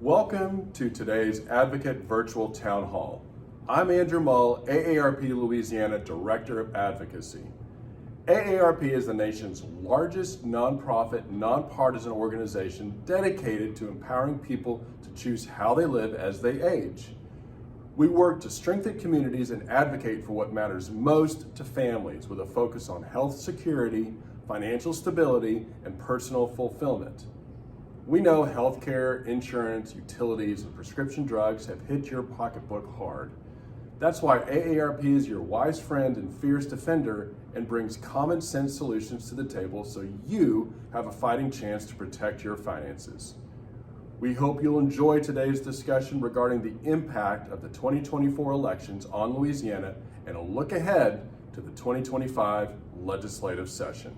Welcome to today's Advocate Virtual Town Hall. I'm Andrew Mull, AARP Louisiana Director of Advocacy. AARP is the nation's largest nonprofit, nonpartisan organization dedicated to empowering people to choose how they live as they age. We work to strengthen communities and advocate for what matters most to families with a focus on health security, financial stability, and personal fulfillment. We know healthcare, insurance, utilities, and prescription drugs have hit your pocketbook hard. That's why AARP is your wise friend and fierce defender and brings common sense solutions to the table so you have a fighting chance to protect your finances. We hope you'll enjoy today's discussion regarding the impact of the 2024 elections on Louisiana and a look ahead to the 2025 legislative session.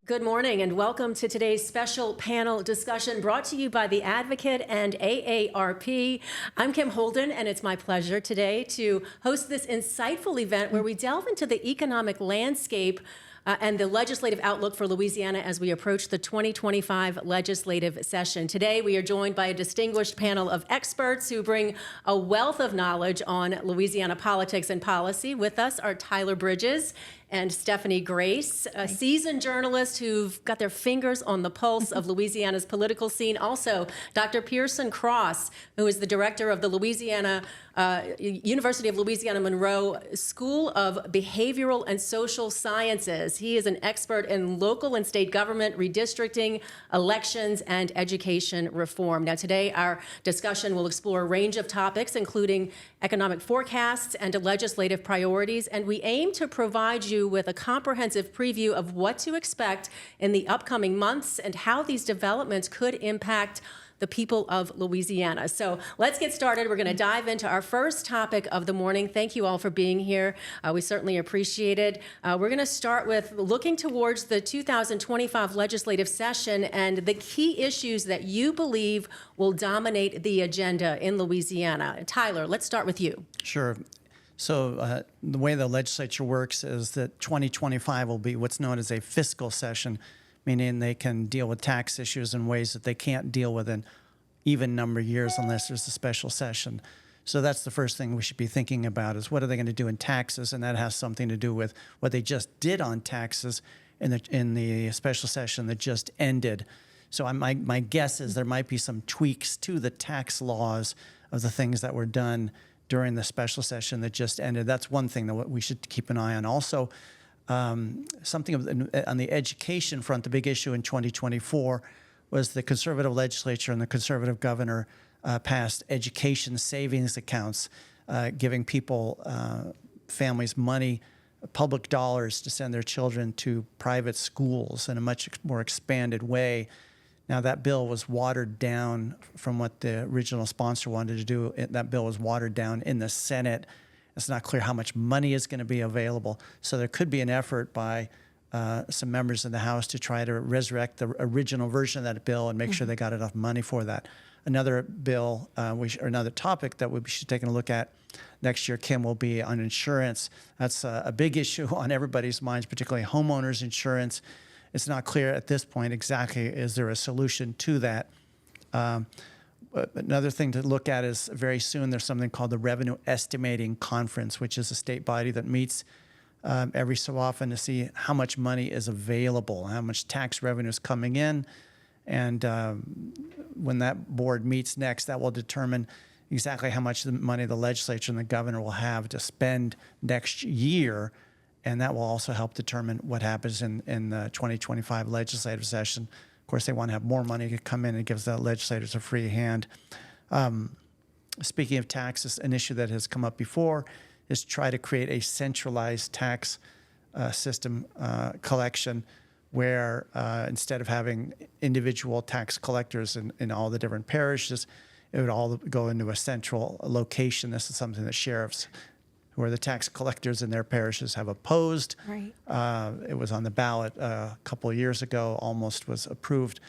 Good morning and welcome to today's special panel discussion brought to you by The Advocate and AARP. I'm Kim Holden, and it's my pleasure today to host this insightful event where we delve into the economic landscape and the legislative outlook for Louisiana as we approach the 2025 legislative session. Today, we are joined by a distinguished panel of experts who bring a wealth of knowledge on Louisiana politics and policy. With us are Tyler Bridges and Stephanie Grace, seasoned journalists who've got their fingers on the pulse of Louisiana's political scene. Also, Dr. Pearson Cross, who is the director of the University of Louisiana Monroe School of Behavioral and Social Sciences. He is an expert in local and state government, redistricting, elections, and education reform. Now, today, our discussion will explore a range of topics, including economic forecasts and legislative priorities, and we aim to provide you with a comprehensive preview of what to expect in the upcoming months and how these developments could impact the people of Louisiana. So let's get started. We're going to dive into our first topic of the morning. Thank you all for being here. We certainly appreciate it. We're going to start with looking towards the 2025 legislative session and the key issues that you believe will dominate the agenda in Louisiana. Tyler, let's start with you. Sure. So the way the legislature works is that 2025 will be what's known as a fiscal session, meaning they can deal with tax issues in ways that they can't deal with in even number of years unless there's a special session. So that's the first thing we should be thinking about is what are they going to do in taxes, and that has something to do with what they just did on taxes in the special session that just ended. So my guess is there might be some tweaks to the tax laws of the things that were done during the special session that just ended. That's one thing that we should keep an eye on. Also, something on the education front, the big issue in 2024 was the conservative legislature and the conservative governor passed education savings accounts, giving people, families money, public dollars to send their children to private schools in a much more expanded way. Now, that bill was watered down from what the original sponsor wanted to do. That bill was watered down in the Senate. It's not clear how much money is going to be available. So there could be an effort by some members in the House to try to resurrect the original version of that bill and make sure they got enough money for that. Another bill, or another topic that we should take a look at next year, Kim, will be on insurance. That's a big issue on everybody's minds, particularly homeowners insurance. It's not clear at this point exactly is there a solution to that. Another thing to look at is very soon there's something called the Revenue Estimating Conference, which is a state body that meets every so often to see how much money is available, how much tax revenue is coming in. And when that board meets next, that will determine exactly how much money the legislature and the governor will have to spend next year. And that will also help determine what happens in the 2025 legislative session. Of course, they want to have more money to come in and gives the legislators a free hand. Speaking of taxes, an issue that has come up before is try to create a centralized tax system collection where instead of having individual tax collectors in all the different parishes, it would all go into a central location. This is something that sheriffs where the tax collectors in their parishes have opposed. Right. It was on the ballot a couple of years ago, almost was approved,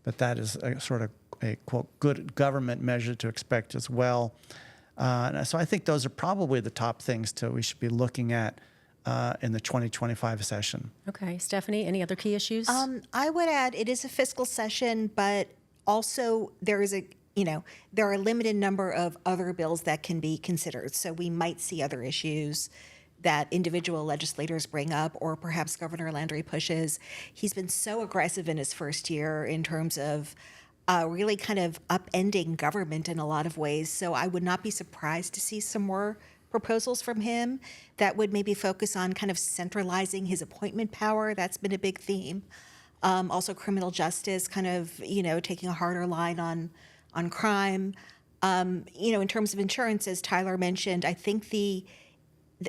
but that is a sort of a, quote, good government measure to expect as well. And so I think those are probably the top things we should be looking at in the 2025 session. Okay, Stephanie, any other key issues? I would add it is a fiscal session, but also there are a limited number of other bills that can be considered. So we might see other issues that individual legislators bring up, or perhaps Governor Landry pushes. He's been so aggressive in his first year in terms of really kind of upending government in a lot of ways. So I would not be surprised to see some more proposals from him that would maybe focus on kind of centralizing his appointment power. That's been a big theme. Also criminal justice, kind of, taking a harder line on crime. In terms of insurance, as Tyler mentioned, I think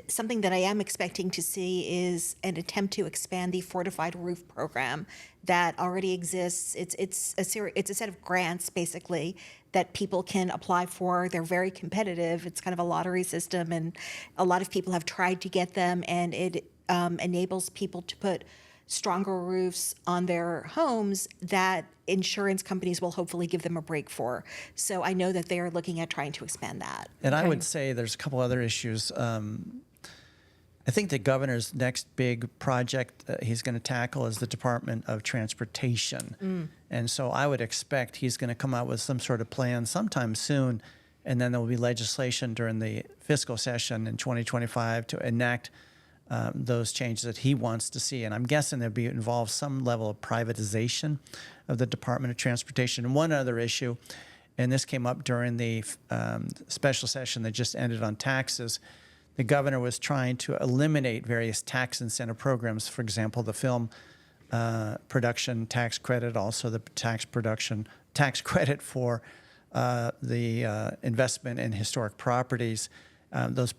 something that I am expecting to see is an attempt to expand the fortified roof program that already exists. It's a set of grants, basically, that people can apply for. They're very competitive. It's kind of a lottery system, and a lot of people have tried to get them, and it enables people to put stronger roofs on their homes that insurance companies will hopefully give them a break for. So I know that they are looking at trying to expand that. And I would say there's a couple other issues. I think the governor's next big project that he's going to tackle is the Department of Transportation. And so I would expect he's going to come out with some sort of plan sometime soon, and then there will be legislation during the fiscal session in 2025 to enact those changes that he wants to see. And I'm guessing there'll be involved some level of privatization of the Department of Transportation. And one other issue, and this came up during the special session that just ended on taxes, the governor was trying to eliminate various tax incentive programs. For example, the film production tax credit, also the tax credit for the investment in historic properties. Those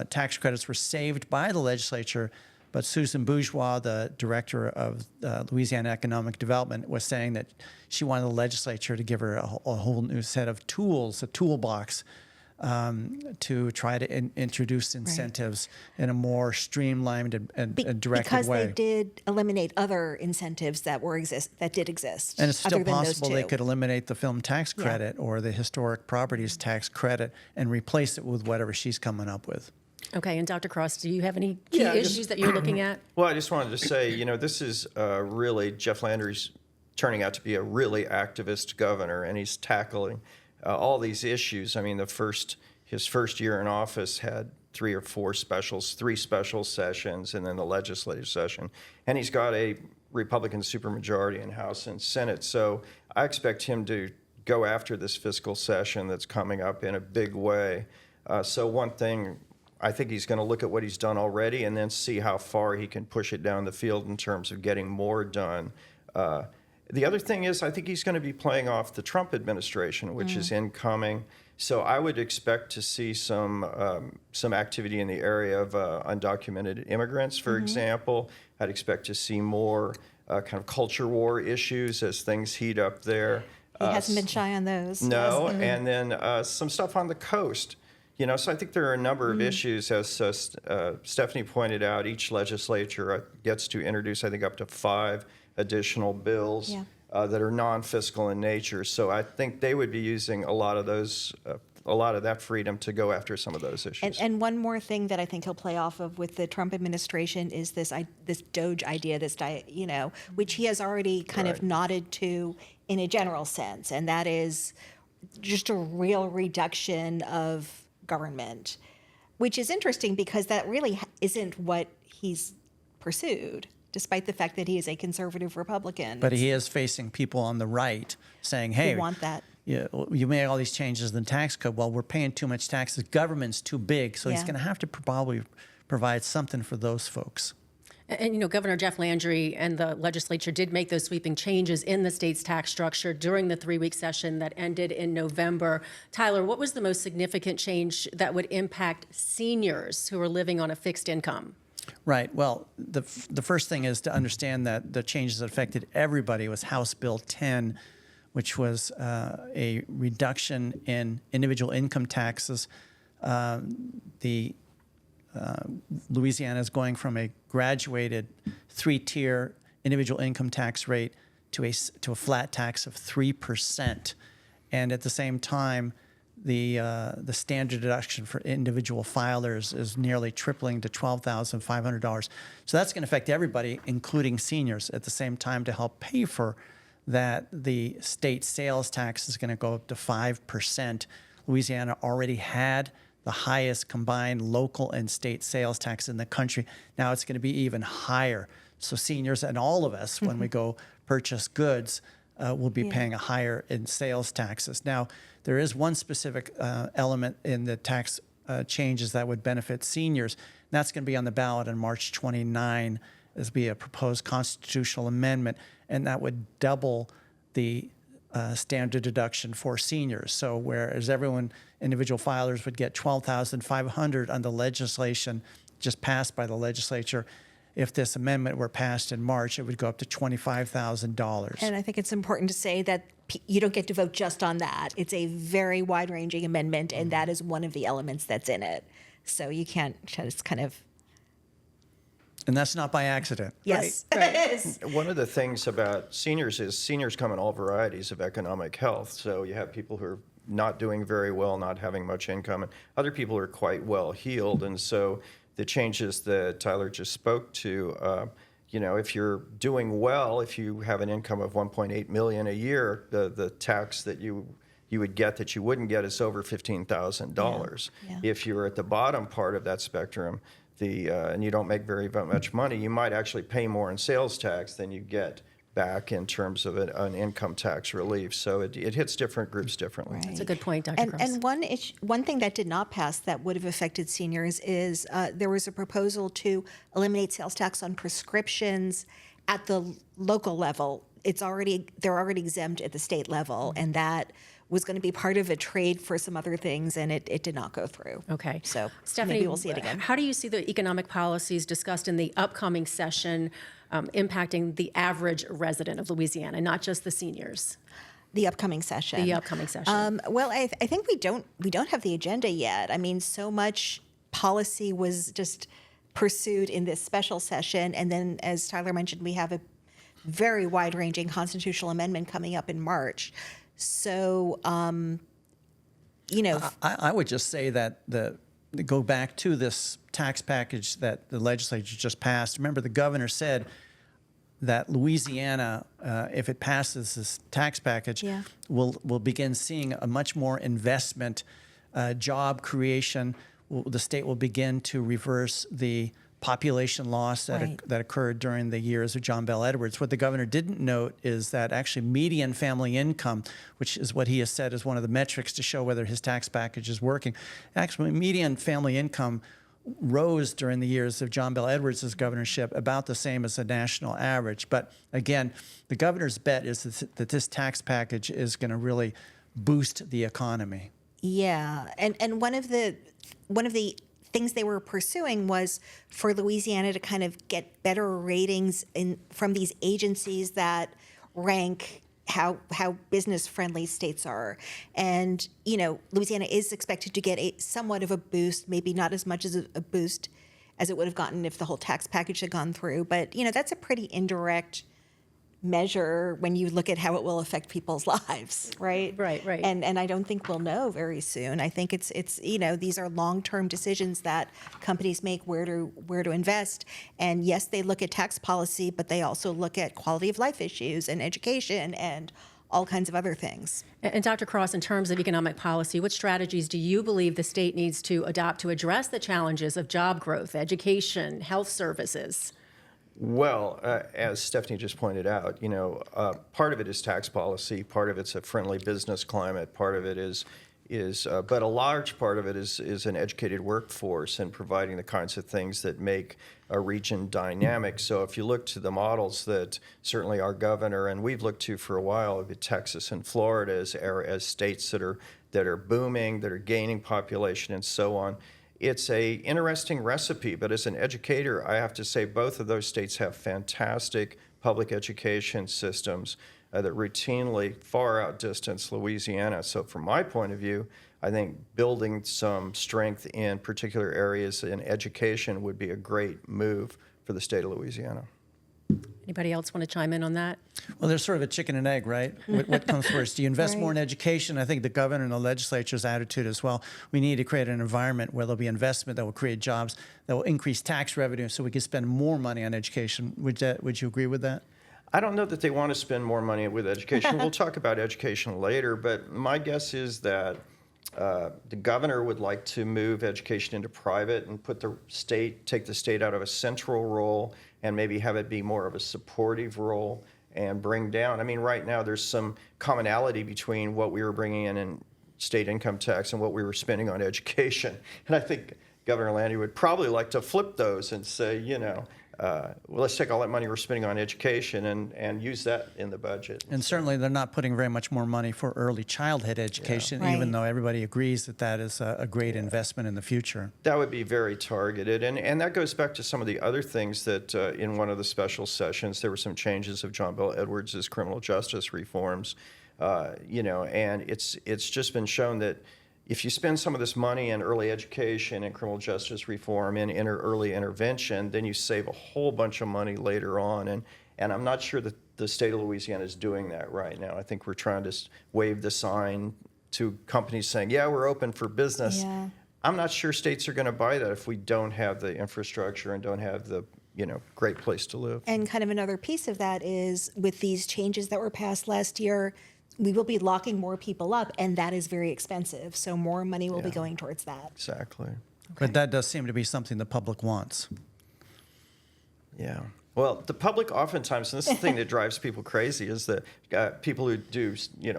tax credits were saved by the legislature, but Susan Bourgeois, the director of Louisiana Economic Development, was saying that she wanted the legislature to give her a whole new set of tools, a toolbox, to try to introduce incentives in a more streamlined and directed because way. Because they did eliminate other incentives that did exist. And it's still other than those possible two. they could eliminate the film tax credit or the historic properties tax credit and replace it with whatever she's coming up with. Okay, and Dr. Cross, do you have any key issues that you're looking at? Well, I just wanted to say, this is really, Jeff Landry's turning out to be a really activist governor, and he's tackling all these issues. I mean, his first year in office had three special sessions, and then the legislative session. And he's got a Republican supermajority in House and Senate. So I expect him to go after this fiscal session that's coming up in a big way. So one thing, I think he's going to look at what he's done already and then see how far he can push it down the field in terms of getting more done. The other thing is, I think he's going to be playing off the Trump administration, which is incoming. So I would expect to see some activity in the area of undocumented immigrants, for example. I'd expect to see more kind of culture war issues as things heat up there. He hasn't been shy on those. No, and then some stuff on the coast. So I think there are a number of issues, as Stephanie pointed out. Each legislature gets to introduce, I think, up to 5 additional bills that are non-fiscal in nature. So I think they would be using a lot of that freedom to go after some of those issues. And one more thing that I think he'll play off of with the Trump administration is this DOGE idea, which he has already kind of nodded to in a general sense, and that is just a real reduction of government, which is interesting because that really isn't what he's pursued, despite the fact that he is a conservative Republican. But he is facing people on the right saying, hey, we want that. You made all these changes in the tax code. Well, we're paying too much taxes. Government's too big. So he's going to have to probably provide something for those folks. And, Governor Jeff Landry and the legislature did make those sweeping changes in the state's tax structure during the 3-week session that ended in November. Tyler, what was the most significant change that would impact seniors who are living on a fixed income? Right. Well, the first thing is to understand that the changes that affected everybody was House Bill 10, which was a reduction in individual income taxes. Louisiana is going from a graduated 3-tier individual income tax rate to a flat tax of 3%. And at the same time, the standard deduction for individual filers is nearly tripling to $12,500. So that's going to affect everybody, including seniors. At the same time, to help pay for that, the state sales tax is going to go up to 5%. Louisiana already had the highest combined local and state sales tax in the country. Now it's going to be even higher. So seniors and all of us, when we go purchase goods, will be paying a higher in sales taxes. Now, there is one specific element in the tax changes that would benefit seniors, and that's going to be on the ballot on March 29. There's be a proposed constitutional amendment, and that would double the standard deduction for seniors. So whereas individual filers would get $12,500 on the legislation just passed by the legislature, if this amendment were passed in March, it would go up to $25,000. And I think it's important to say that you don't get to vote just on that. It's a very wide-ranging amendment, and that is one of the elements that's in it. So you can't just kind of... And that's not by accident. Yes, Right. it is. One of the things about seniors is seniors come in all varieties of economic health. So you have people who are not doing very well, not having much income, and other people are quite well heeled. And so the changes that Tyler just spoke to, if you're doing well, if you have an income of $1.8 million a year, the tax that you would get that you wouldn't get is over $15,000. Yeah. If you're at the bottom part of that spectrum, and you don't make very much money, you might actually pay more in sales tax than you get back in terms of an income tax relief. So it hits different groups differently. Right. That's a good point, Dr. Cross. And one thing that did not pass that would have affected seniors is there was a proposal to eliminate sales tax on prescriptions at the local level. They're already exempt at the state level, and that was going to be part of a trade for some other things, and it did not go through. Okay. So Stephanie, maybe we'll see it again. How do you see the economic policies discussed in the upcoming session impacting the average resident of Louisiana, not just the seniors? The upcoming session. The upcoming session. Well, I think we don't have the agenda yet. I mean, so much policy was just pursued in this special session, and then, as Tyler mentioned, we have a very wide-ranging constitutional amendment coming up in March. So, I would just say that go back to this tax package that the legislature just passed. Remember, the governor said that Louisiana, if it passes this tax package, will begin seeing a much more investment, job creation. The state will begin to reverse the population loss that occurred during the years of John Bell Edwards. What the governor didn't note is that actually median family income, which is what he has said is one of the metrics to show whether his tax package is working, actually median family income rose during the years of John Bell Edwards' governorship about the same as the national average. But again, the governor's bet is that this tax package is going to really boost the economy. yeah, and one of the things they were pursuing was for Louisiana to kind of get better ratings from these agencies that rank how business friendly states are. And, Louisiana is expected to get somewhat of a boost, maybe not as much as a boost as it would have gotten if the whole tax package had gone through. But, that's a pretty indirect measure when you look at how it will affect people's lives, right? Right. And I don't think we'll know very soon. I think it's these are long-term decisions that companies make where to invest. And yes, they look at tax policy, but they also look at quality of life issues and education and all kinds of other things. And Dr. Cross, in terms of economic policy, what strategies do you believe the state needs to adopt to address the challenges of job growth, education, health services? Well, as Stephanie just pointed out, part of it is tax policy, part of it's a friendly business climate, part of it is but a large part of it is an educated workforce and providing the kinds of things that make a region dynamic. So if you look to the models that certainly our governor and we've looked to for a while, Texas and Florida as states that are booming, that are gaining population and so on. It's a interesting recipe, but as an educator, I have to say both of those states have fantastic public education systems that routinely far outdistance Louisiana. So from my point of view, I think building some strength in particular areas in education would be a great move for the state of Louisiana. Anybody else want to chime in on that? Well, there's sort of a chicken and egg, right? What comes first? Do you invest more in education? I think the governor and the legislature's attitude as well. We need to create an environment where there'll be investment that will create jobs, that will increase tax revenue so we can spend more money on education. Would you agree with that? I don't know that they want to spend more money with education. We'll talk about education later, but my guess is that the governor would like to move education into private and take the state out of a central role and maybe have it be more of a supportive role and bring down. I mean, right now there's some commonality between what we were bringing in state income tax and what we were spending on education. And I think Governor Landry would probably like to flip those and say, well, let's take all that money we're spending on education and use that in the budget. And certainly they're not putting very much more money for early childhood education, Right. even though everybody agrees that that is a great investment in the future. That would be very targeted. And that goes back to some of the other things that in one of the special sessions, there were some changes of John Bel Edwards' criminal justice reforms, and it's just been shown that if you spend some of this money in early education and criminal justice reform and early intervention, then you save a whole bunch of money later on. And I'm not sure that the state of Louisiana is doing that right now. I think we're trying to wave the sign to companies saying, yeah, we're open for business. Yeah. I'm not sure states are going to buy that if we don't have the infrastructure and don't have the great place to live. And kind of another piece of that is with these changes that were passed last year, we will be locking more people up, and that is very expensive. So more money will be going towards that. Exactly. But that does seem to be something the public wants. Yeah. Well, the public oftentimes, and this is the thing that drives people crazy, is that people who do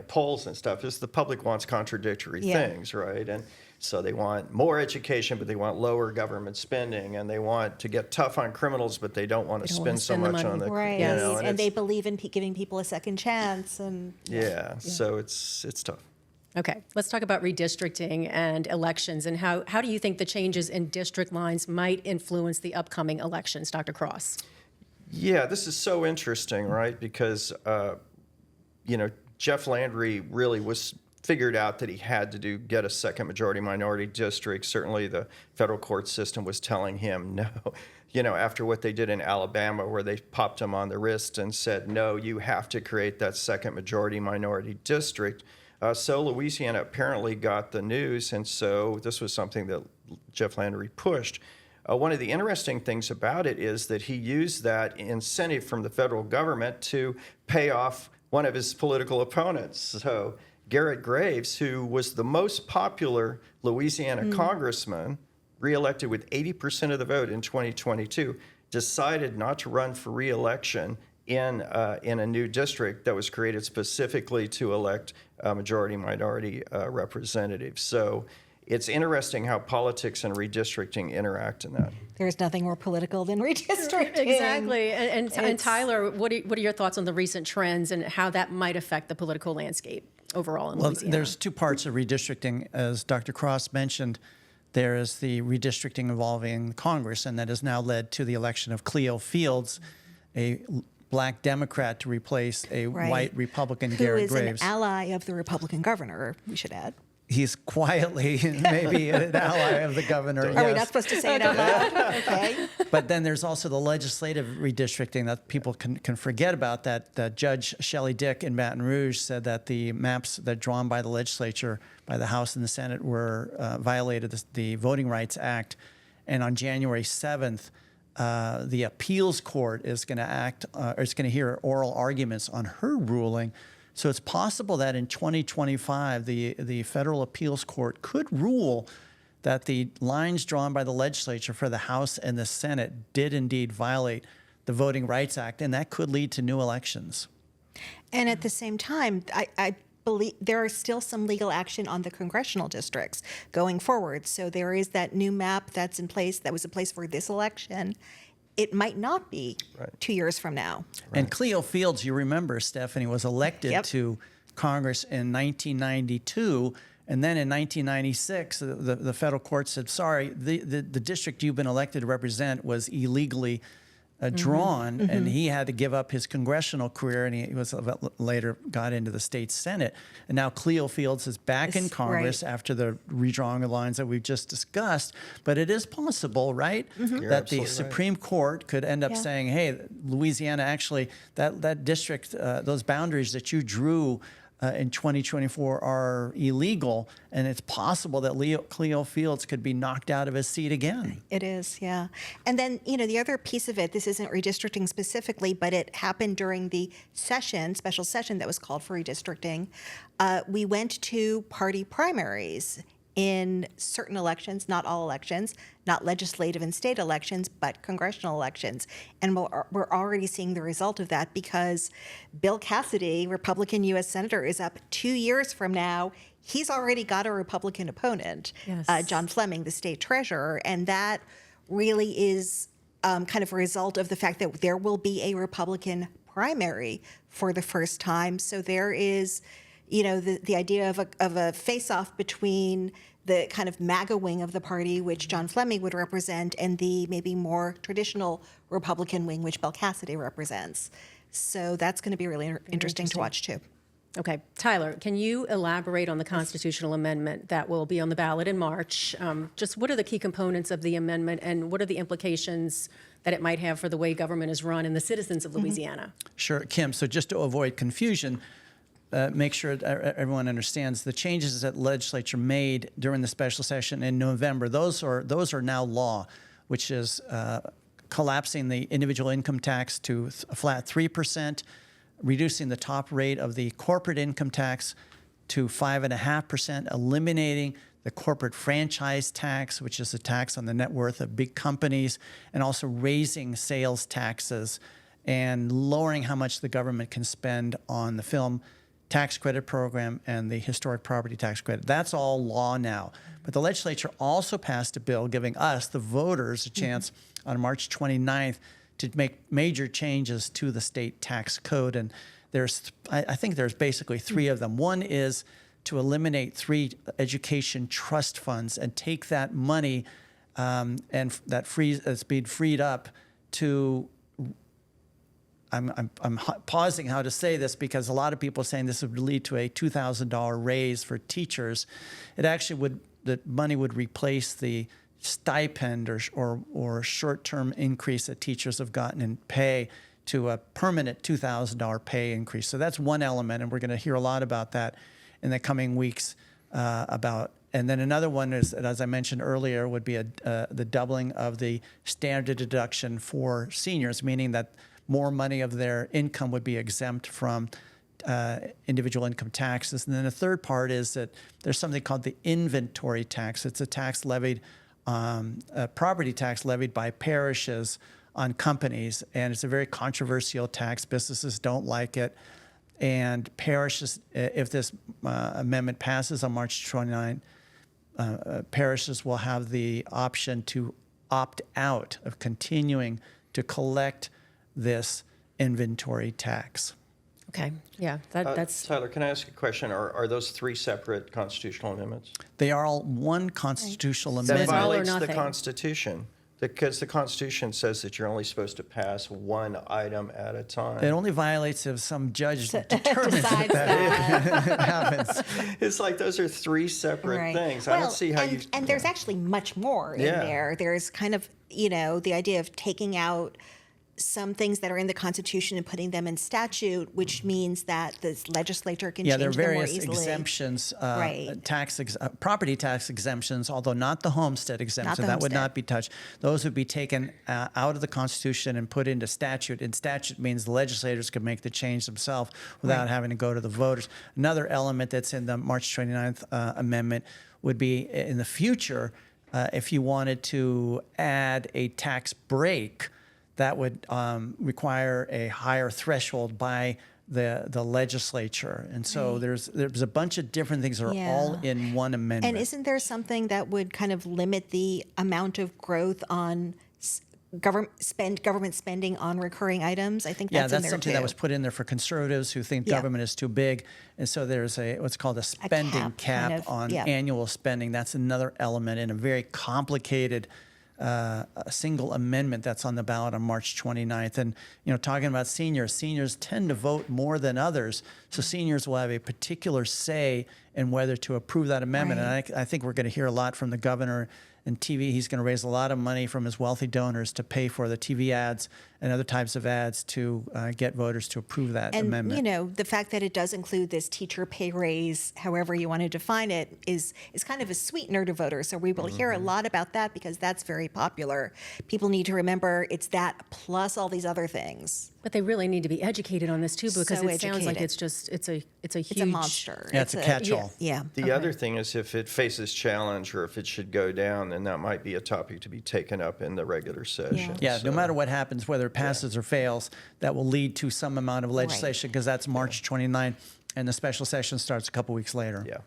polls and stuff, is the public wants contradictory things, right? And so they want more education, but they want lower government spending, and they want to get tough on criminals, but they don't want to spend so spend the much money. on the Right. and And they it's- believe in giving people a second chance. And so it's tough. Okay, let's talk about redistricting and elections, and how do you think the changes in district lines might influence the upcoming elections, Dr. Cross? Yeah, this is so interesting, right? Because, Jeff Landry really figured out that he had to get a second majority minority district. Certainly the federal court system was telling him no. After what they did in Alabama, where they popped him on the wrist and said, no, you have to create that second majority minority district. So Louisiana apparently got the news, and so this was something that Jeff Landry pushed. One of the interesting things about it is that he used that incentive from the federal government to pay off one of his political opponents. So Garrett Graves, who was the most popular Louisiana congressman, reelected with 80% of the vote in 2022, decided not to run for reelection in a new district that was created specifically to elect majority-minority representatives. So it's interesting how politics and redistricting interact in that. there's nothing more political than redistricting. Exactly. And Tyler, what are your thoughts on the recent trends and how that might affect the political landscape overall in Louisiana? There's two parts of redistricting. As Dr. Cross mentioned, there is the redistricting involving Congress, and that has now led to the election of Cleo Fields, a black Democrat, to replace a white Republican, Garrett Graves. Who is an ally of the Republican governor, we should add. He's quietly maybe an ally of the governor. Are we not supposed to say it out loud? Okay. But then there's also the legislative redistricting that people can forget about. That Judge Shelley Dick in Baton Rouge said that the maps that drawn by the legislature, by the House and the Senate, were violated the Voting Rights Act. And on January 7th, the appeals court is going to hear oral arguments on her ruling. So it's possible that in 2025, the federal appeals court could rule that the lines drawn by the legislature for the House and the Senate did indeed violate the Voting Rights Act, and that could lead to new elections. And at the same time, I believe there is still some legal action on the congressional districts going forward. So there is that new map that's in place, that was in place for this election. It might not be 2 years from now. And Cleo Fields, you remember, Stephanie, was elected Yep. to Congress in 1992. And then in 1996, the federal court said, sorry, the district you've been elected to represent was illegally drawn, and he had to give up his congressional career, and he was later got into the state Senate. And now Cleo Fields is back in Congress after the redrawing of lines that we've just discussed. But it is possible, right, that the Supreme Court could end up saying, hey, Louisiana, actually, that district, those boundaries that you drew in 2024 are illegal, and it's possible that Cleo Fields could be knocked out of his seat again. It is, yeah. And then, the other piece of it, this isn't redistricting specifically, but it happened during the special session that was called for redistricting. We went to party primaries in certain elections, not all elections, not legislative and state elections, but congressional elections. And we're already seeing the result of that because Bill Cassidy, Republican U.S. Senator, is up 2 years from now. He's already got a Republican opponent, John Fleming, the state treasurer. And that really is kind of a result of the fact that there will be a Republican primary for the first time. So there is the idea of a face-off between the kind of MAGA wing of the party, which John Fleming would represent, and the maybe more traditional Republican wing, which Bill Cassidy represents. So that's going to be really interesting to watch, too. Okay. Tyler, can you elaborate on the constitutional amendment that will be on the ballot in March? Just what are the key components of the amendment, and what are the implications that it might have for the way government is run and the citizens of Louisiana? Sure, Kim. So just to avoid confusion, make sure everyone understands the changes that legislature made during the special session in November. Those are now law, which is collapsing the individual income tax to a flat 3%, reducing the top rate of the corporate income tax to 5.5%, eliminating the corporate franchise tax, which is a tax on the net worth of big companies, and also raising sales taxes and lowering how much the government can spend on the film tax credit program and the historic property tax credit. That's all law now. But the legislature also passed a bill giving us, the voters, a chance on March 29th to make major changes to the state tax code. And I think there's basically three of them. One is to eliminate 3 education trust funds and take that money and that's being freed up to I'm pausing how to say this because a lot of people are saying this would lead to a $2,000 raise for teachers. It actually the money would replace the stipend or short-term increase that teachers have gotten in pay to a permanent $2,000 pay increase. So that's one element, and we're going to hear a lot about that in the coming weeks And then another one is, as I mentioned earlier, would be the doubling of the standard deduction for seniors, meaning that more money of their income would be exempt from individual income taxes. And then the third part is that there's something called the inventory tax. It's a tax levied, a property tax levied by parishes on companies, and it's a very controversial tax. Businesses don't like it. And parishes, if this amendment passes on March 29, parishes will have the option to opt out of continuing to collect this inventory tax. Okay, yeah, that's... Tyler, can I ask a question? Are those 3 separate constitutional amendments? They are all one constitutional amendment. That all or violates the nothing. Constitution. Because the Constitution says that you're only supposed to pass one item at a time. It only violates if some judge determines decides that happens. It's like those are 3 separate Right. things. Well, I don't see how and there's actually much more in there. There's kind of, the idea of taking out some things that are in the Constitution and putting them in statute, which means that the legislature can Yeah, change there are them more various easily. exemptions, Right. property tax exemptions, although not the homestead exemption. the That would homestead. not be touched. Those would be taken out of the Constitution and put into statute. And statute means the legislators could make the change themselves without having to go to the voters. Another element that's in the March 29th amendment would be in the future, if you wanted to add a tax break, that would require a higher threshold by the legislature. And so there's a bunch of different things that are all in one amendment. And isn't there something that would kind of limit the amount of growth on government spending on recurring items? I think that's in that's there something too. that was put in there for conservatives who think government is too big. And so there's what's called a spending cap, kind cap of, on yeah. annual spending. That's another element in a very complicated a single amendment that's on the ballot on March 29th. And, talking about seniors tend to vote more than others. So seniors will have a particular say in whether to approve that amendment. Right. And I think we're going to hear a lot from the governor and TV. He's going to raise a lot of money from his wealthy donors to pay for the TV ads and other types of ads to get voters to approve that And, amendment. the fact that it does include this teacher pay raise, however you want to define it, is kind of a sweetener to voters. So we will hear a lot about that because that's very popular. People need to remember it's that plus all these other things. But they really need to be educated on this too, because So it sounds like educated. it's a huge It's a monster. Yeah, it's a catch-all. Yeah. The other thing is if it faces challenge or if it should go down, then that might be a topic to be taken up in the regular session. Yeah, So- no matter what happens, whether it passes or fails, that will lead to some amount of legislation because that's March 29th, and the special session starts a couple weeks later. Yeah.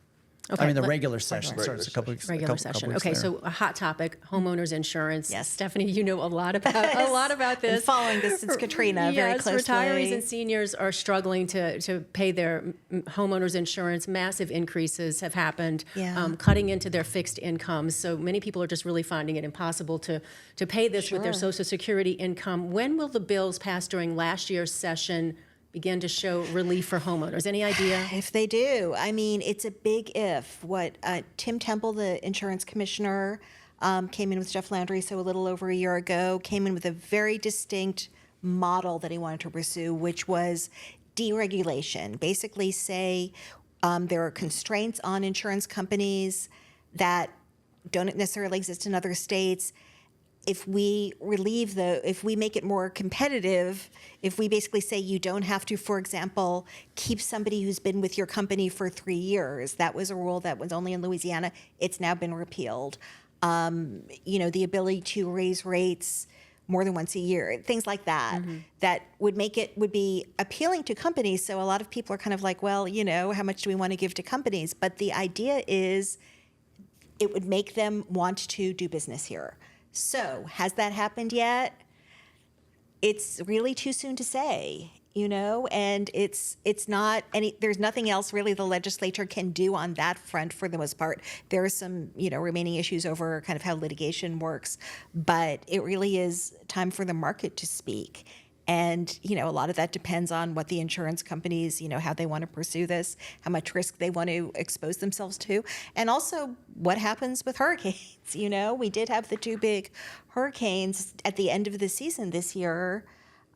Okay, I mean, the let- regular session starts a couple weeks. regular a couple session. weeks Okay, later. so a hot topic: homeowners insurance. Yes. Stephanie, you know a lot about Been this. following this since Katrina very Yes, closely. retirees and seniors are struggling to pay their homeowners insurance. Massive increases have happened, Yeah. cutting into their fixed incomes. So many people are just really finding it impossible to pay this with their Sure. Social Security income. When will the bills passed during last year's session begin to show relief for homeowners? Any idea? If they do, I mean, it's a big if. What Tim Temple, the insurance commissioner, came in with Jeff Landry, so a little over a year ago, came in with a very distinct model that he wanted to pursue, which was deregulation. Basically, say there are constraints on insurance companies that don't necessarily exist in other states. If we if we make it more competitive, if we basically say you don't have to, for example, keep somebody who's been with your company for 3 years. That was a rule that was only in Louisiana. It's now been repealed. The ability to raise rates more than once a year, things like that, that would be appealing to companies. So a lot of people are kind of like, well, how much do we want to give to companies? But the idea is it would make them want to do business here. So has that happened yet? It's really too soon to say, and it's not there's nothing else really the legislature can do on that front for the most part. There are some, remaining issues over kind of how litigation works, but it really is time for the market to speak. And, a lot of that depends on what the insurance companies, how they want to pursue this, how much risk they want to expose themselves to, and also what happens with hurricanes. We did have the 2 big hurricanes at the end of the season this year.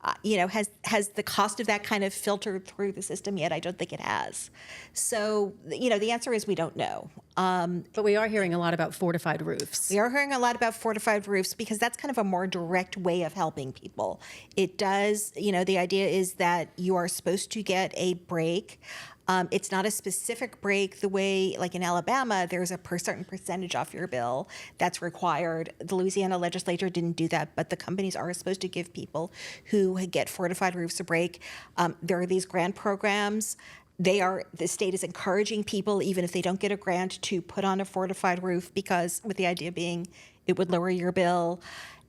Has the cost of that kind of filtered through the system yet? I don't think it has. So, the answer is we don't know. But we are hearing a lot about fortified roofs. We are hearing a lot about fortified roofs because that's kind of a more direct way of helping people. It does, the idea is that you are supposed to get a break. It's not a specific break the way, like in Alabama, there's a certain percentage off your bill that's required. The Louisiana legislature didn't do that, but the companies are supposed to give people who get fortified roofs a break. There are these grant programs. The state is encouraging people, even if they don't get a grant, to put on a fortified roof because, with the idea being, it would lower your bill.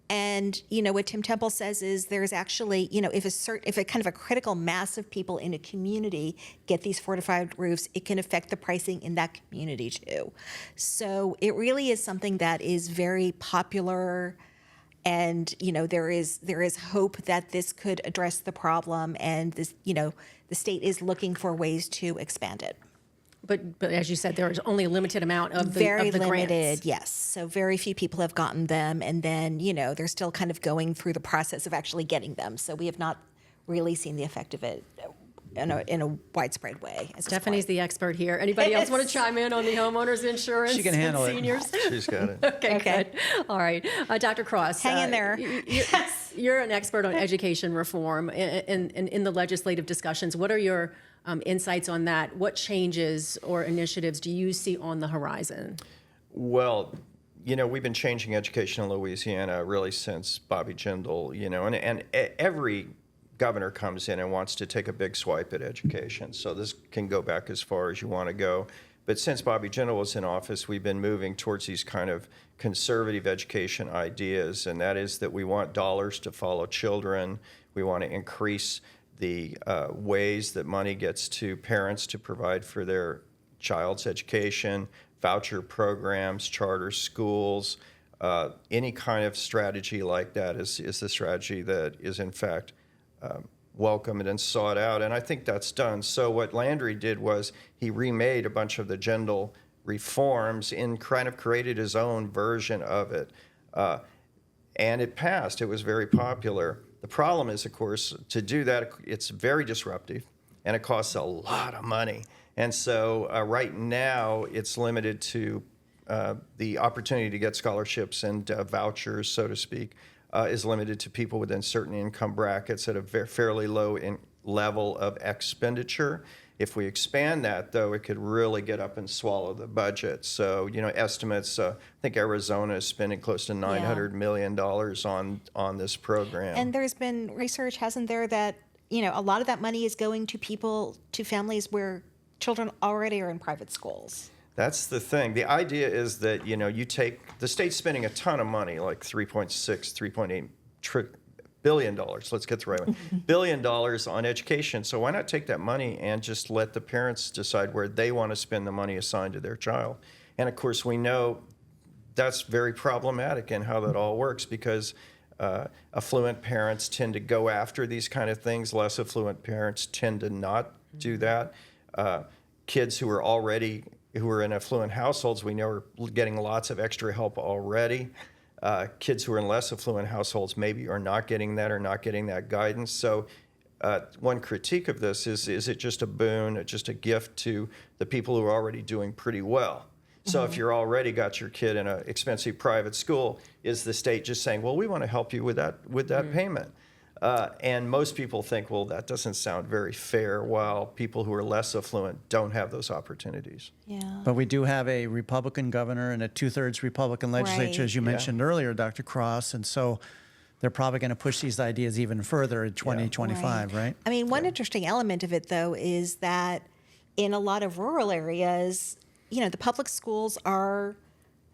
And, what Tim Temple says is there's actually, if a kind of a critical mass of people in a community get these fortified roofs, it can affect the pricing in that community too. So it really is something that is very popular. And, there is hope that this could address the problem. And this, the state is looking for ways to expand it. But as you said, there is only a limited amount of the Very limited, grants. yes. So very few people have gotten them, and then they're still kind of going through the process of actually getting them. So we have not really seen the effect of it in a widespread way. Stephanie's the expert here. Anybody else want to chime in on the homeowners insurance? She can handle and seniors? She's got it. Okay, good. All right. Dr. Cross. Hang in there. You're an expert on education reform in the legislative discussions. What are your insights on that? What changes or initiatives do you see on the horizon? Well, we've been changing education in Louisiana really since Bobby Jindal, and every governor comes in and wants to take a big swipe at education. So this can go back as far as you want to go. But since Bobby Jindal was in office, we've been moving towards these kind of conservative education ideas, and that is that we want dollars to follow children. We want to increase the ways that money gets to parents to provide for their child's education, voucher programs, charter schools, any kind of strategy like that is the strategy that is in fact welcomed and sought out, and I think that's done. So what Landry did was he remade a bunch of the general reforms and kind of created his own version of it, and it passed. It was very popular. The problem is, of course, to do that, it's very disruptive, and it costs a lot of money. And so right now, it's limited to the opportunity to get scholarships and vouchers, so to speak, is limited to people within certain income brackets at a fairly low level of expenditure. If we expand that, though, it could really get up and swallow the budget. So, estimates, I think Arizona is spending close to $900 million on this program. And there's been research, hasn't there, that, a lot of that money is going to families where children already are in private schools. That's the thing. The idea is that, you take, the state's spending a ton of money, like $3.8 billion, let's get the right one, $1 billion on education. So why not take that money and just let the parents decide where they want to spend the money assigned to their child? And of course, we know that's very problematic in how that all works, because affluent parents tend to go after these kind of things. Less affluent parents tend to not do that. Kids who are in affluent households, we know are getting lots of extra help already. Kids who are in less affluent households maybe are not getting that guidance. So one critique of this is it just a boon, just a gift to the people who are already doing pretty well? So if you're already got your kid in an expensive private school, is the state just saying, well, we want to help you with that payment? And most people think, well, that doesn't sound very fair, while people who are less affluent don't have those opportunities. Yeah. But we do have a Republican governor and a 2/3 Republican legislature, Right. as you mentioned earlier, Dr. Cross, and so they're probably going to push these ideas even further in 2025, right? I mean, one interesting element of it, though, is that in a lot of rural areas, the public schools are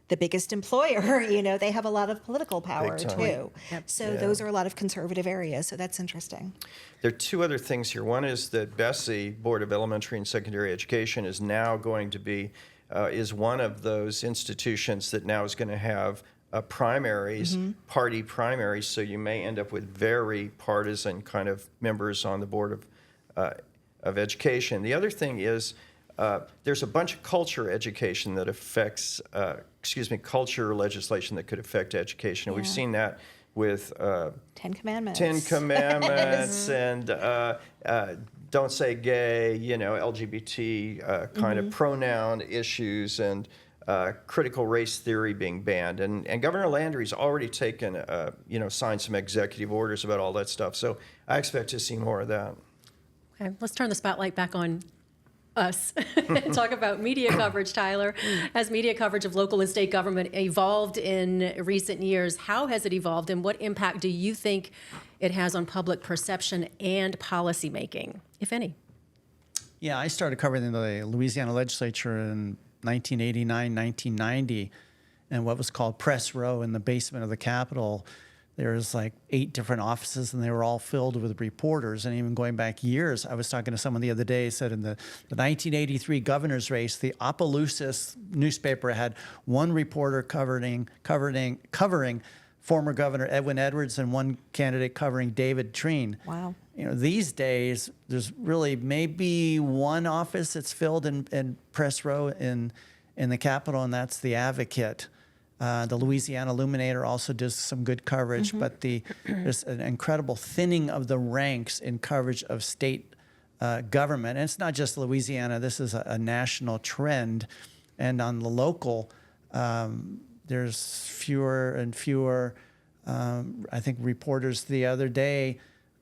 the biggest employer. They have a lot of political power, Big time. too. Yep. So those are a lot of conservative areas. So that's interesting. There are two other things here. One is that BESE, Board of Elementary and Secondary Education, is now going to be, is one of those institutions that now is going to have primaries, party primaries, so you may end up with very partisan kind of members on the Board of Education. The other thing is there's a bunch of culture education that affects, culture legislation that could affect education. And we've seen that with 10 Commandments. 10 Commandments and don't say gay, LGBT kind of pronoun issues, and critical race theory being banned. And Governor Landry's already taken, signed some executive orders about all that stuff. So I expect to see more of that. Okay, let's turn the spotlight back on us and talk about media coverage, Tyler. As media coverage of local and state government evolved in recent years, how has it evolved, and what impact do you think it has on public perception and policymaking, if any? Yeah, I started covering the Louisiana Legislature in 1989, 1990, and what was called Press Row in the basement of the Capitol. There was like 8 different offices, and they were all filled with reporters. And even going back years, I was talking to someone the other day, said in the 1983 governor's race, the Opelousas newspaper had one reporter covering former Governor Edwin Edwards and one candidate covering David Treen. Wow. These days, there's really maybe one office that's filled in Press Row in the Capitol, and that's the Advocate. The Louisiana Illuminator also does some good coverage, but there's an incredible thinning of the ranks in coverage of state government. And it's not just Louisiana. This is a national trend. And on the local, there's fewer and fewer, I think, reporters. The other day,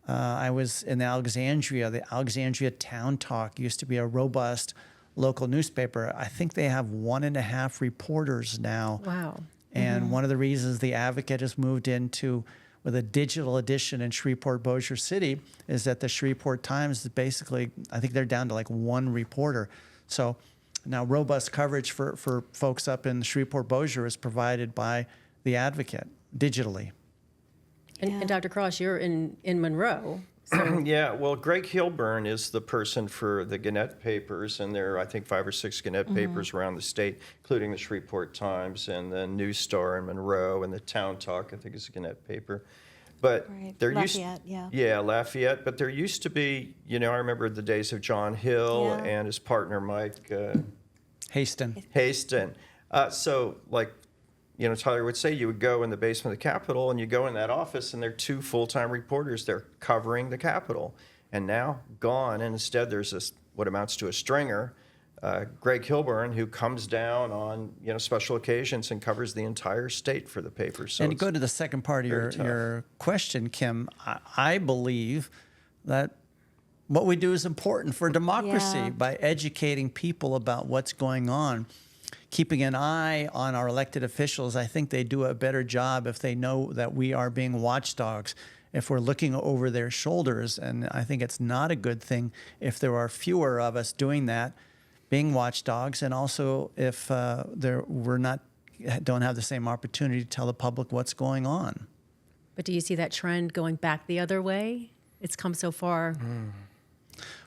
I was in Alexandria. The Alexandria Town Talk used to be a robust local newspaper. I think they have 1.5 reporters now. Wow. And one of the reasons the Advocate has moved into with a digital edition in Shreveport, Bossier City, is that the Shreveport Times is basically, I think they're down to like 1 reporter. So now robust coverage for folks up in Shreveport, Bossier is provided by the Advocate digitally. And Dr. Cross, you're in Monroe. Yeah, well, Greg Hilburn is the person for the Gannett papers, and there are, I think, 5 or 6 Gannett papers around the state, including the Shreveport Times and the News Star in Monroe, and the Town Talk, I think, is a Gannett paper. But Right. there Lafayette, used, yeah. Lafayette. But there used to be, I remember the days of John Hill Yeah. and his partner Mike Haston. Haston. So, like, Tyler would say, you would go in the basement of the Capitol and you go in that office and there are 2 full-time reporters there covering the Capitol. And now gone. And instead there's this, what amounts to a stringer, Greg Hilburn, who comes down on, special occasions and covers the entire state for the paper. So And to go to the second part of your question, Kim, I believe that what we do is important for democracy Yeah. by educating people about what's going on. Keeping an eye on our elected officials, I think they do a better job if they know that we are being watchdogs, if we're looking over their shoulders. And I think it's not a good thing if there are fewer of us doing that, being watchdogs, and also if don't have the same opportunity to tell the public what's going on. But do you see that trend going back the other way? It's come so far.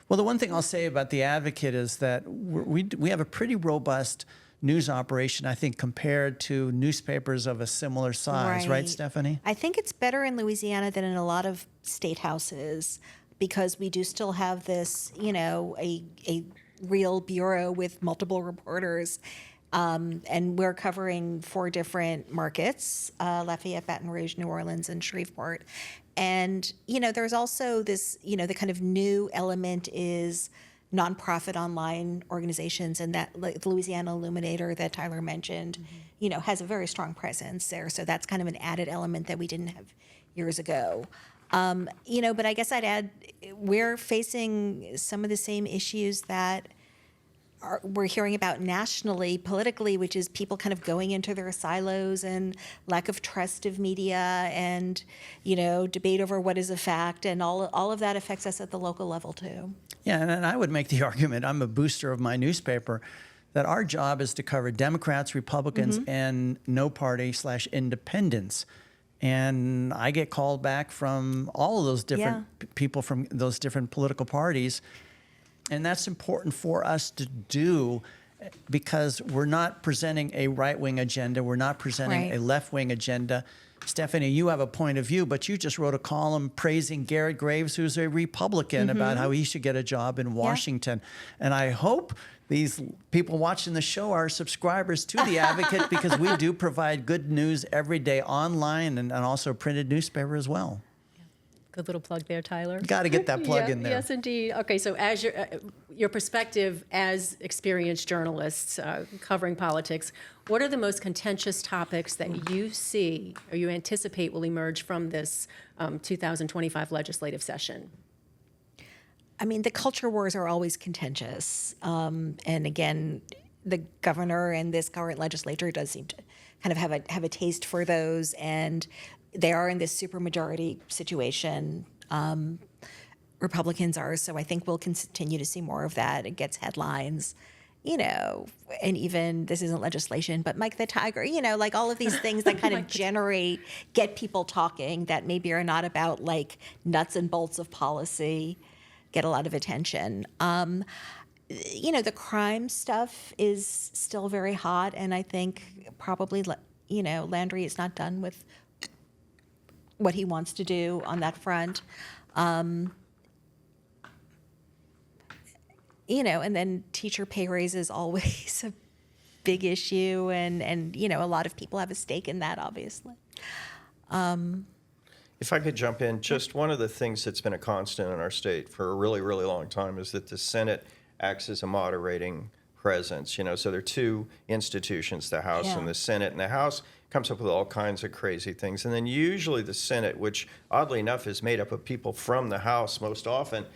Well, the one thing I'll say about the Advocate is that we have a pretty robust news operation, I think, compared to newspapers of a similar size, right, Stephanie? I think it's better in Louisiana than in a lot of state houses because we do still have this, a real bureau with multiple reporters. And we're covering 4 different markets, Lafayette, Baton Rouge, New Orleans, and Shreveport. And, there's also this, the kind of new element is nonprofit online organizations, and that like the Louisiana Illuminator that Tyler mentioned, has a very strong presence there. So that's kind of an added element that we didn't have years ago. But I guess I'd add, we're facing some of the same issues that we're hearing about nationally, politically, which is people kind of going into their silos and lack of trust of media and, debate over what is a fact. And all of that affects us at the local level, too. Yeah, and I would make the argument, I'm a booster of my newspaper, that our job is to cover Democrats, Republicans, and no party/independents. And I get called back from all of those different people from those different political parties. And that's important for us to do because we're not presenting a right-wing agenda. We're not presenting a left-wing agenda. Stephanie, you have a point of view, but you just wrote a column praising Garrett Graves, who's a Republican, about how he should get a job in Washington. And I hope these people watching the show are subscribers to The Advocate because we do provide good news every day online and also printed newspaper as well. Good little plug there, Tyler. Got to get that plug in there. Yes, indeed. Okay, so as your perspective as experienced journalists covering politics, what are the most contentious topics that you see or you anticipate will emerge from this 2025 legislative session? I mean, the culture wars are always contentious. And again, the governor and this current legislature does seem to kind of have a taste for those. And they are in this supermajority situation. Republicans are, so I think we'll continue to see more of that. It gets headlines, and even this isn't legislation, but Mike the Tiger, like all of these things that kind of get people talking that maybe are not about like nuts and bolts of policy, get a lot of attention. The crime stuff is still very hot, and I think probably, Landry is not done with what he wants to do on that front. And then teacher pay raise is always a big issue, and a lot of people have a stake in that, obviously. If I could jump in, just one of the things that's been a constant in our state for a really, really long time is that the Senate acts as a moderating presence. So there are 2 institutions, the House and the Senate, and the House comes up with all kinds of crazy things. And then usually the Senate, which oddly enough is made up of people from the House most often,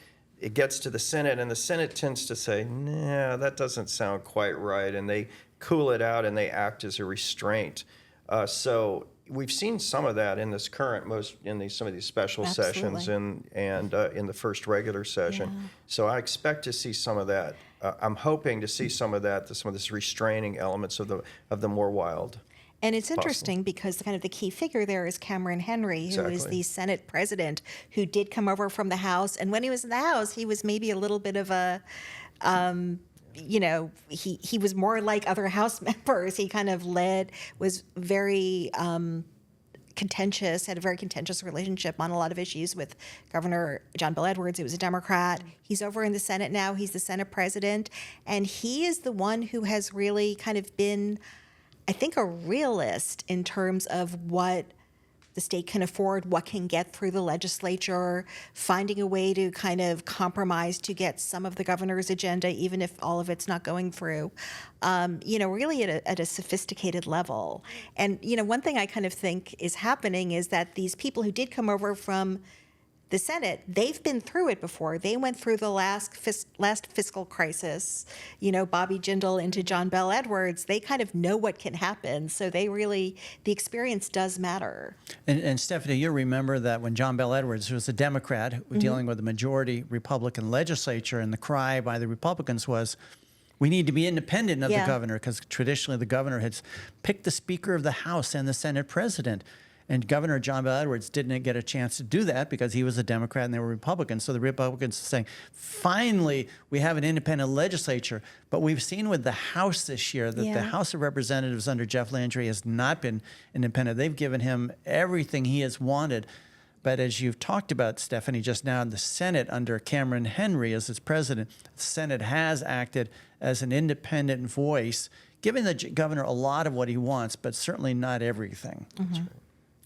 it gets to the Senate, and the Senate tends to say, nah, that doesn't sound quite right, and they cool it out and they act as a restraint. So we've seen some of that in this current, some of these special sessions and in the first regular session. Yeah. So I expect to see some of that. I'm hoping to see some of that, some of this restraining elements of the more wild. And it's interesting because kind of the key figure there is Cameron Henry, who is Exactly. the Senate president, who did come over from the House. And when he was in the House, he was maybe a little bit of a, he was more like other House members. He kind of was very contentious, had a very contentious relationship on a lot of issues with Governor John Bel Edwards, who was a Democrat. He's over in the Senate now. He's the Senate president. And he is the one who has really kind of been, I think, a realist in terms of what the state can afford, what can get through the legislature, finding a way to kind of compromise to get some of the governor's agenda, even if all of it's not going through, really at a sophisticated level. And, one thing I kind of think is happening is that these people who did come over from the Senate, they've been through it before. They went through the last fiscal crisis, Bobby Jindal into John Bel Edwards. They kind of know what can happen. So the experience does matter. And Stephanie, you remember that when John Bel Edwards was a Democrat dealing with a majority Republican legislature, and the cry by the Republicans was, we need to be independent of the governor, because traditionally the governor had picked the Speaker of the House and the Senate president. And Governor John Bel Edwards didn't get a chance to do that because he was a Democrat and they were Republicans. So the Republicans are saying, finally, we have an independent legislature. But we've seen with the House this year that the House of Representatives under Jeff Landry has not been independent. They've given him everything he has wanted. But as you've talked about, Stephanie, just now in the Senate under Cameron Henry as its president, the Senate has acted as an independent voice, giving the governor a lot of what he wants, but certainly not everything. Mm-hmm.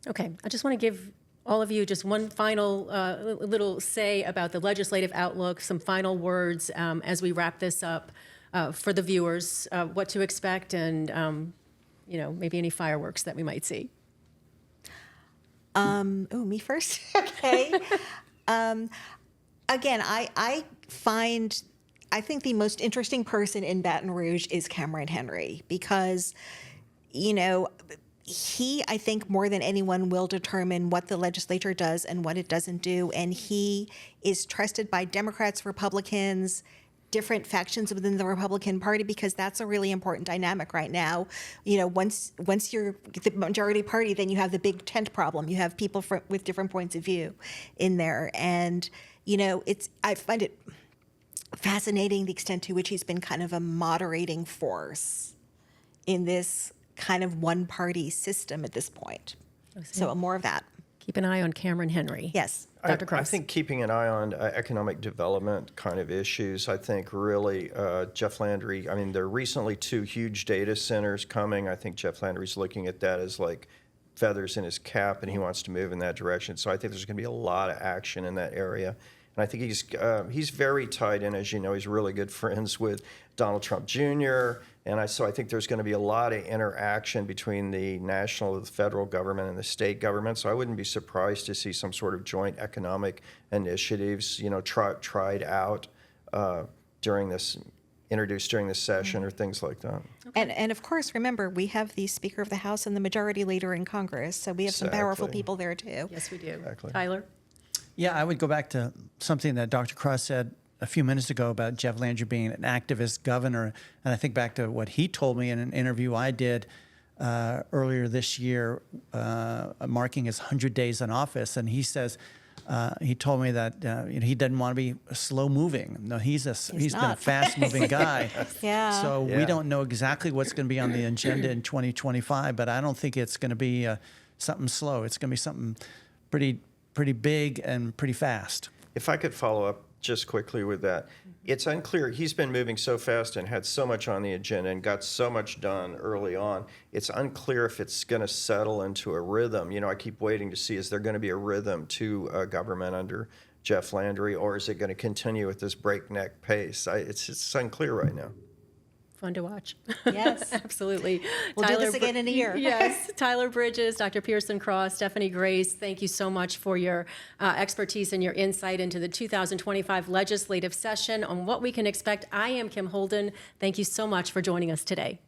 Okay, I just want to give all of you just one final little say about the legislative outlook, some final words as we wrap this up for the viewers, what to expect, and maybe any fireworks that we might see. Me first? Okay. Again, I think the most interesting person in Baton Rouge is Cameron Henry because, he, I think, more than anyone will determine what the legislature does and what it doesn't do. And he is trusted by Democrats, Republicans, different factions within the Republican Party, because that's a really important dynamic right now. Once you're the majority party, then you have the big tent problem. You have people with different points of view in there. And, I find it fascinating the extent to which he's been kind of a moderating force in this kind of one-party system at this point. So more of that. Keep an eye on Cameron Henry. Yes. Dr. I Cross. think keeping an eye on economic development kind of issues, I think really Jeff Landry, there are recently 2 huge data centers coming. I think Jeff Landry's looking at that as like feathers in his cap, and he wants to move in that direction. So I think there's going to be a lot of action in that area. And I think he's very tied in, as you know, he's really good friends with Donald Trump Jr., so I think there's going to be a lot of interaction between the national, the federal government, and the state government. So I wouldn't be surprised to see some sort of joint economic initiatives, tried out introduced during this session, or things like that. Okay. And of course, remember, we have the Speaker of the House and the Majority Leader in Congress, so we have some powerful Exactly. people there too. Yes, we do. Exactly. Tyler? Yeah, I would go back to something that Dr. Cross said a few minutes ago about Jeff Landry being an activist governor. And I think back to what he told me in an interview I did earlier this year, marking his 100 days in office. And he says, he told me that he doesn't want to be slow moving. No, he's been a not. fast moving guy. Yeah. So we Yeah. don't know exactly what's going to be on the agenda in 2025, but I don't think it's going to be something slow. It's going to be something pretty big and pretty fast. If I could follow up just quickly with that. It's unclear. He's been moving so fast and had so much on the agenda and got so much done early on. It's unclear if it's going to settle into a rhythm. I keep waiting to see, is there going to be a rhythm to government under Jeff Landry, or is it going to continue at this breakneck pace? It's unclear right now. Fun to watch. Yes. Absolutely. We'll do this again in a year. Yes. Tyler Bridges, Dr. Pearson Cross, Stephanie Grace, thank you so much for your expertise and your insight into the 2025 legislative session on what we can expect. I am Kim Holden. Thank you so much for joining us today.